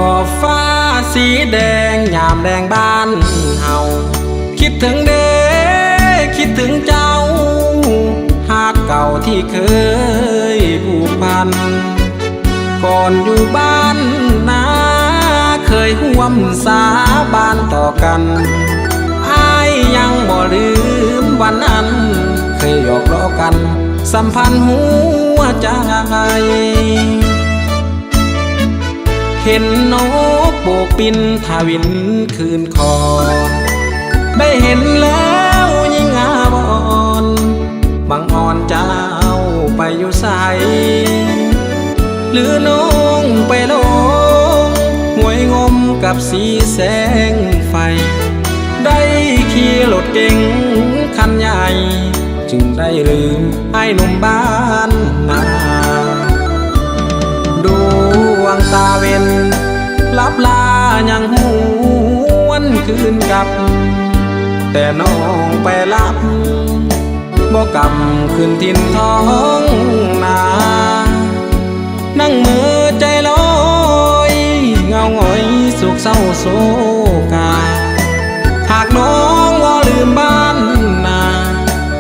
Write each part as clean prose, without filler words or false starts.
อบฟ้าสีแดงยามแดงบ้านเฮาคิดถึงเด้คิดถึงเจ้าหาดเก่าที่เคยผูกพันก่อนอยู่บ้านนาเคยห่วมสาบานต่อกันอ้ายยังบ่ลืมวันนั้นเคยหยอกล้อกันสัมพันธ์หัวใจเห็นนกโบกปินทาวินคืนคอได้เห็นแล้วยิ่งอาบอนบังอ่อนเจ้าไปอยู่ใสหรือน้องไปลงหวยงมกับสีแสงไฟได้ขี่รถเก๋งคันใหญ่จึงได้ลืมไอ้หนุ่มบ้านนาดวงตาเว้นลับลายังหวนคืนกลับแต่น้องไปรับบ่กำคืนทินท้องนานั่งมือใจลอยเงาหงอยสุขเศร้าโศกาหากน้องว่าลืมบ้านนา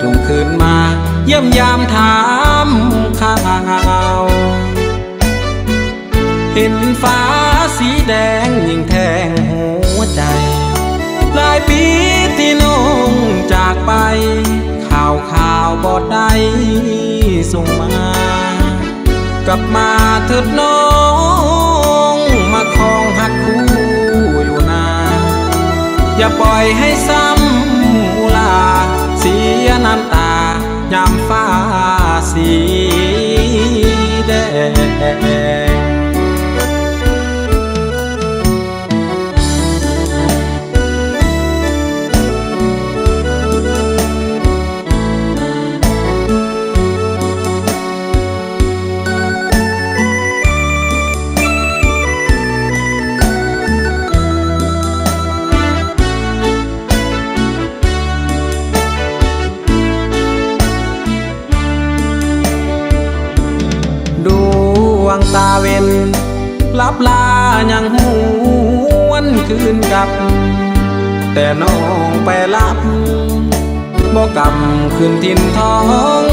จงคืนมาเยี่ยมยามถามข่าวเห็นฟ้าสีแดงยิ่งแทงหัวใจหลายปีที่น้องจากไปข่าวบอดใดส่งมากลับมาเถิดน้องมาครองหักคู่อยู่นาอย่าปล่อยให้ซ้ำอุลาเสียน้ำตายามฟ้าสีแดงดวงตาเว้นลับลายังหวนคืนกลับแต่น้องไปรับบ่กำคืนทินท้อง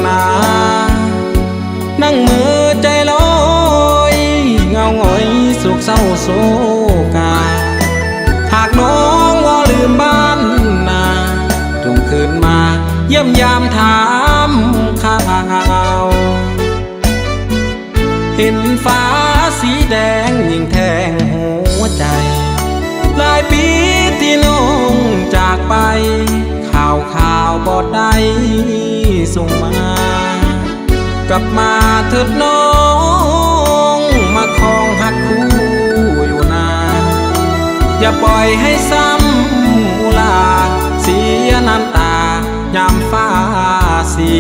นานั่งมือใจลอยเงาหงอยสุขเศร้าโศกาหากน้องว่าลืมบ้านนาจงคืนมาเยี่ยมยามถามข่าวเห็นฟ้าสีแดงยิ่งแทงหัวใจหลายปีที่น้องจากไปข่าวบอดใดส่งมากลับมาเถิดน้องมาครองหักคู่อยู่นาอย่าปล่อยให้ซ้ำอุลาเสียน้ำตายามฟ้าสี